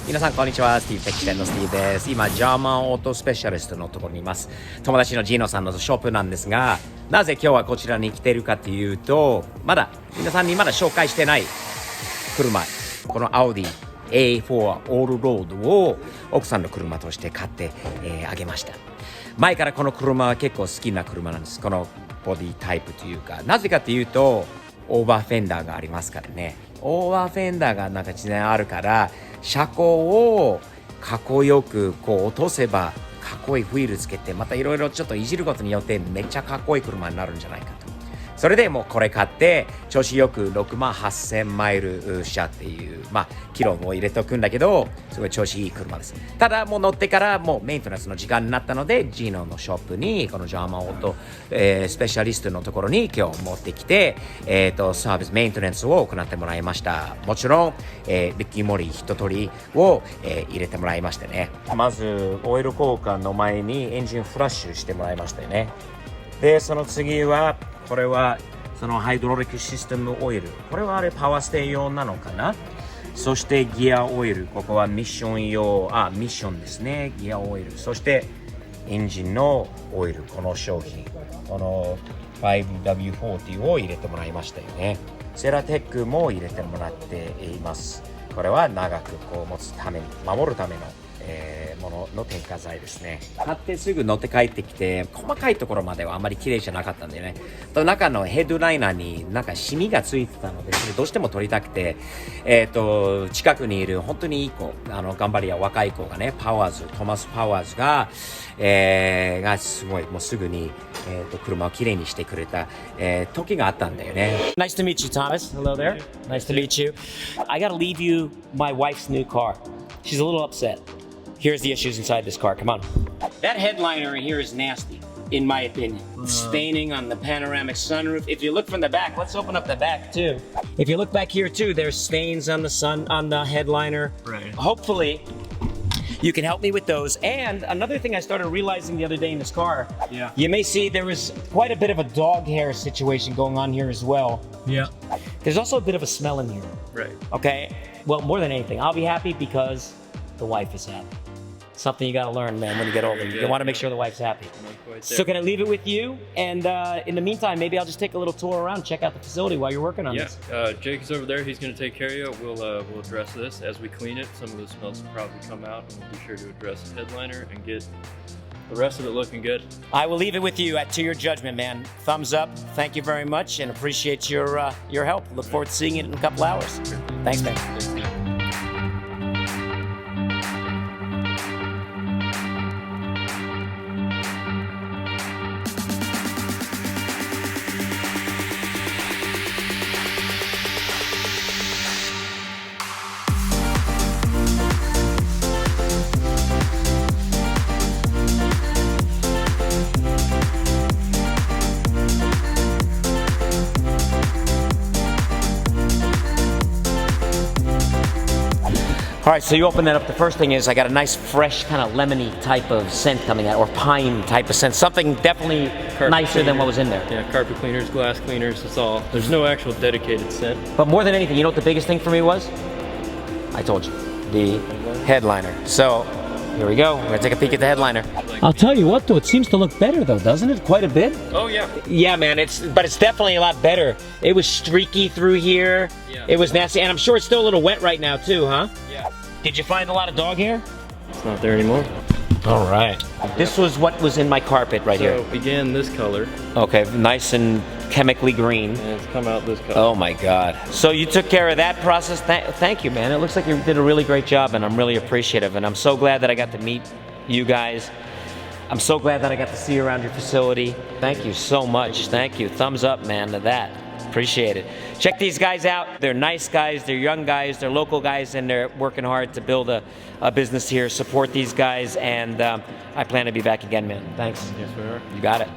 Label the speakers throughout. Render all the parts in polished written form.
Speaker 1: 皆さんこんにちは、スティーブテック店のスティーブです。今ジャーマンオートスペシャリストのところにいます。友達のジーノさんのショップなんですが、なぜ今日はこちらに来ているかというと、皆さんにまだ紹介してない車、このアウディ A4 オールロードを奥さんの車として買ってあげました。前からこの車は結構好きな車なんです。このボディタイプというか、なぜかというとオーバーフェンダーがありますからね。オーバーフェンダーがなんか自然あるから、車高をかっこよくこう落とせばかっこいいフィールつけて、またいろいろちょっといじることによってめっちゃかっこいい車になるんじゃないかと。それでもうこれ買って調子よく6万8000マイル車っていうキロも入れとくんだけど、すごい調子いい車です。ただもう乗ってからもうメンテナンスの時間になったので、ジーノのショップにこのジャーマンオート、スペシャリストのところに今日持ってきて、サービスメンテナンスを行ってもらいました。もちろん、リッキーモリ一通りを、入れてもらいましてね。まずオイル交換の前にエンジンフラッシュしてもらいましたよね。でその次はこれはそのハイドロリックシステムオイル、これはあれパワーステー用なのかな。そしてギアオイル、ここはミッション用、ミッションですね、ギアオイル。そしてエンジンのオイル、この商品、この 5W40 を入れてもらいましたよね。セラテックも入れてもらっています。これは長くこう持つために、守るためのものの添加剤ですね。買ってすぐ乗って帰ってきて、細かいところまではあんまり綺麗じゃなかったんでね。と中のヘッドライナーになんかシミがついてたので、それどうしても取りたくて、近くにいる本当にいい子、頑張りや若い子がね、トマス・パワーズが、がすごいもうすぐに、車をきれいにしてくれた、時があったんだよね。Nice to meet you, Thomas. Hello there. Nice to meet you. I gotta leave you my wife's new car. She's a little upset.Here's the issues inside this car. Come on. That headliner in here is nasty, in my opinion. Staining on the panoramic sunroof. If you look from the back, let's open up the back too. If you look back here too, there's stains on the headliner.
Speaker 2: Right.
Speaker 1: Hopefully, you can help me with those. And another thing I started realizing the other day in this car.
Speaker 2: Yeah.
Speaker 1: You may see there was quite a bit of a dog hair situation going on here as well.
Speaker 2: Yeah.
Speaker 1: There's also a bit of a smell in here.
Speaker 2: Right.
Speaker 1: Okay. Well, more than anything, I'll be happy because the wife is happy.Something you gotta learn, man, when you get older. You want to make sure the wife's happy. So can I leave it with you? And in the meantime, maybe I'll just take a little tour around, check out the facility while you're working on this.
Speaker 2: Jake is over there. He's going to take care of you. We'll address this as we clean it. Some of the smells will probably come out, and we'll be sure to address the headliner and get the rest of it looking good.
Speaker 1: I will leave it with you to your judgment, man. Thumbs up. Thank you very much, and appreciate your help. Look forward to seeing it in a couple hours. Thanks, man. All right, so you open that up. The first thing is I got a nice, fresh, kind of lemony type of scent coming out, or pine type of scent. Something definitely nicer than what was in there.
Speaker 2: Yeah, carpet cleaners, glass cleaners, it's all. There's no actual dedicated scent.
Speaker 1: But more than anything, you know what the biggest thing for me was? I told you, the headliner. So here we go. We're gonna take a peek at the headliner. I'll tell you what, though, it seems to look better, though, doesn't it? Quite a bit.
Speaker 2: Oh yeah.
Speaker 1: Yeah, man. It's definitely a lot better. It was streaky through here.
Speaker 2: Yeah.
Speaker 1: It was nasty, and I'm sure it's still a little wet right now too, huh?
Speaker 2: Yeah.
Speaker 1: Did you find a lot of dog hair?
Speaker 2: It's not there anymore.
Speaker 1: All right. This was what was in my carpet right here.
Speaker 2: So it began this color.
Speaker 1: Okay, nice and chemically green.
Speaker 2: And it's come out this color.
Speaker 1: Oh my God. So you took care of that process. Thank you, man. It looks like you did a really great job, and I'm really appreciative. And I'm so glad that I got to meet you guys. I'm so glad that I got to see you around your facility. Thank you so much. Thank you. Thumbs up, man, to that. Appreciate it. Check these guys out. They're nice guys. They're young guys. They're local guys, and they're working hard to build a business here. Support these guys, and I plan to be back again, man. Thanks.
Speaker 2: Yes, we are.
Speaker 1: You got it.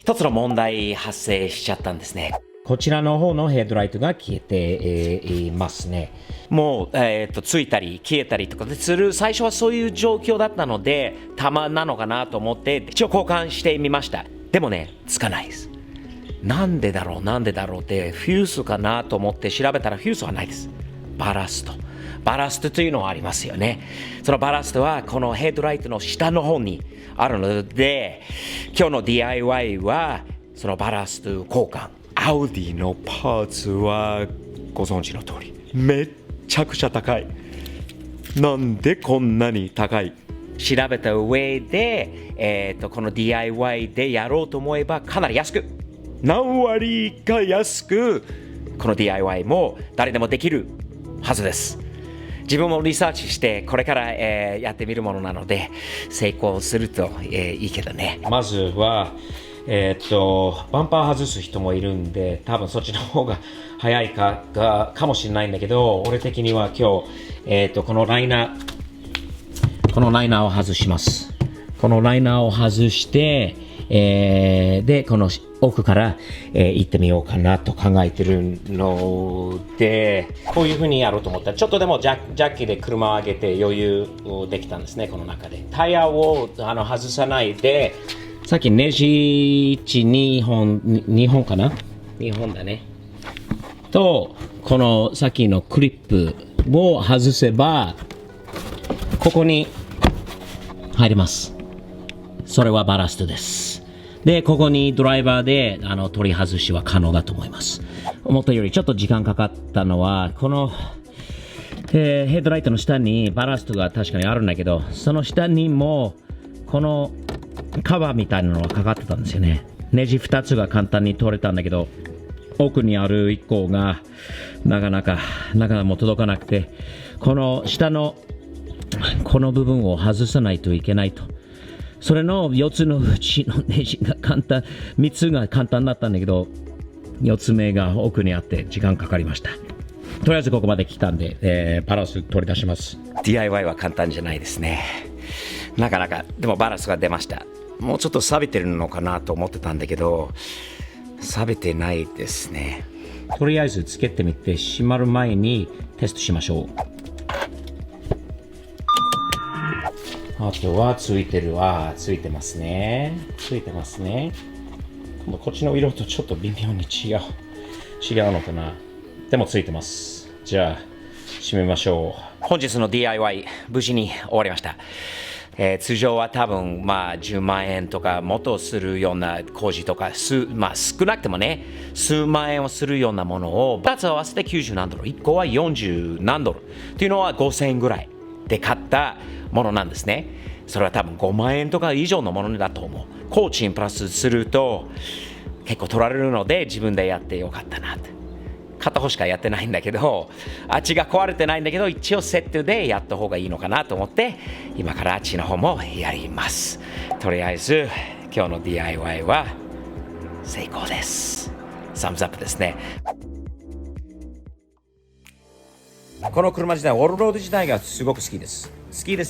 Speaker 1: 一つの問題発生しちゃったんですね。こちらの方のヘッドライトが消えていますね。もう、ついたり消えたりとかする、最初はそういう状況だったので、玉なのかなと思って、一応交換してみました。でもね、つかないです。なんでだろうって、フュースかなと思って調べたらフュースはないです。バラストというのはありますよね。そのバラストはこのヘッドライトの下の方にあるので、今日の DIY はそのバラスト交換。アウディのパーツはご存知の通りめっちゃくちゃ高い。なんでこんなに高い？調べた上で、この DIY でやろうと思えばかなり安く、何割か安くこの DIY も誰でもできるはずです。自分もリサーチしてこれから、やってみるものなので成功すると、いいけどね。まずはバンパー外す人もいるんで、多分そっちの方が早いかもしれないんだけど、俺的には今日、このライナーを外します。このライナーを外して、でこの奥から、行ってみようかなと考えてるので、こういう風にやろうと思ったら、ちょっとでもジャッキで車を上げて余裕できたんですね。この中でタイヤを外さないで、さっきネジ2本かな、2本だねと、このさっきのクリップを外せばここに入ります。それはバラストです。でここにドライバーで取り外しは可能だと思います。思ったよりちょっと時間かかったのは、この、ヘッドライトの下にバラストが確かにあるんだけど、その下にもこのカバーみたいなのがかかってたんですよね。ネジ2つが簡単に取れたんだけど、奥にある1個がなかなかもう届かなくて、この下のこの部分を外さないといけないと。それの4つのうちのネジが3つが簡単だったんだけど、4つ目が奥にあって時間かかりました。とりあえずここまで来たんで、バランス取り出します。 DIY は簡単じゃないですね。なかなか。でもバランスが出ました。もうちょっと錆びてるのかなと思ってたんだけど、錆びてないですね。とりあえずつけてみて、閉まる前にテストしましょう。あとはついてますね。こっちの色とちょっと微妙に違うのかな。でもついてます。じゃあ閉めましょう。本日の DIY 無事に終わりました。通常は多分10万円とかもっとするような工事とか、少なくてもね数万円をするようなものを2つ合わせて90何ドル、1個は40何ドルっていうのは5000円ぐらいで買ったものなんですね。それは多分5万円とか以上のものだと思う。工賃プラスすると結構取られるので、自分でやってよかったなって。片方しかやってないんだけど、あっちが壊れてないんだけど、一応セットでやった方がいいのかなと思って、今からあっちの方もやります。とりあえず今日の DIY は成功です。サムズアップですね。この車自体、オールロード自体がすごく好きです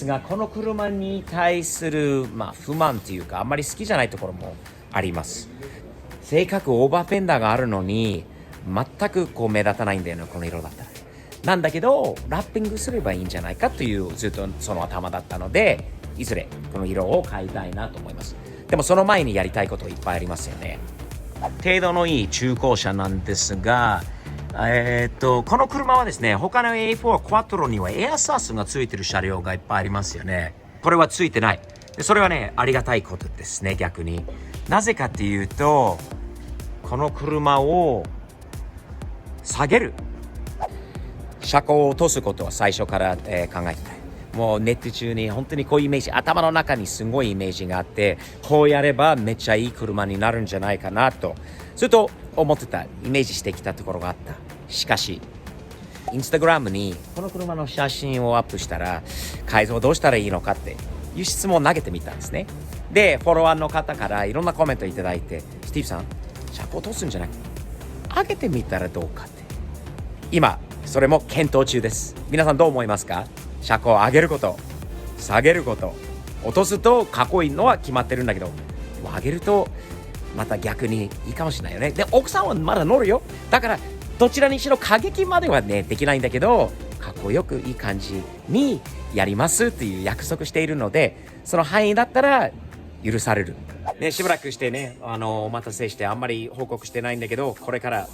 Speaker 1: が、この車に対する、不満というか、あんまり好きじゃないところもあります。せっかくオーバーフェンダーがあるのに全く目立たないんだよね、この色だったら。なんだけどラッピングすればいいんじゃないかというずっとその頭だったので、いずれこの色を変えたいなと思います。でもその前にやりたいこといっぱいありますよね。程度のいい中古車なんですが、この車はですね、他の A4 クワトロにはエアサースがついてる車両がいっぱいありますよね。これはついてない。でそれはね、ありがたいことですね。逆になぜかっていうと、この車を下げる、車高を落とすことは最初から、考えてた。もうネット中に本当にこういうイメージ、頭の中にすごいイメージがあって、こうやればめっちゃいい車になるんじゃないかなとずっと思ってた、イメージしてきたところがあった。しかしインスタグラムにこの車の写真をアップしたら、改造どうしたらいいのかっていう質問を投げてみたんですね。でフォロワーの方からいろんなコメントいただいて、スティーブさん、車高落とすんじゃなくて上げてみたらどうかって、今それも検討中です。皆さんどう思いますか？車高を上げること、下げること、落とすとかっこいいのは決まってるんだけど、上げるとまた逆にいいかもしれないよね。で、奥さんはまだ乗るよ。だからどちらにしろ過激まではねできないんだけど、かっこよくいい感じにやりますっていう約束しているので、その範囲だったら許される。ね、しばらくしてね、お待たせしてあんまり報告してないんだけど、これから、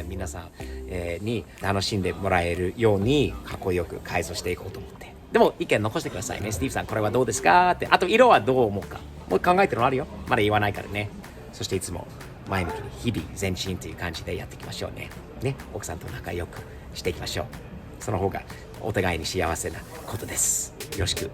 Speaker 1: 皆さん、に楽しんでもらえるようにかっこよく改造していこうと思って。でも意見残してくださいね。スティーブさんこれはどうですかって。あと色はどう思うか。もう考えてるのあるよ。まだ言わないからね。そしていつも前向きに日々前進という感じでやっていきましょうね。ね、奥さんと仲良くしていきましょう。その方がお互いに幸せなことです。よろしく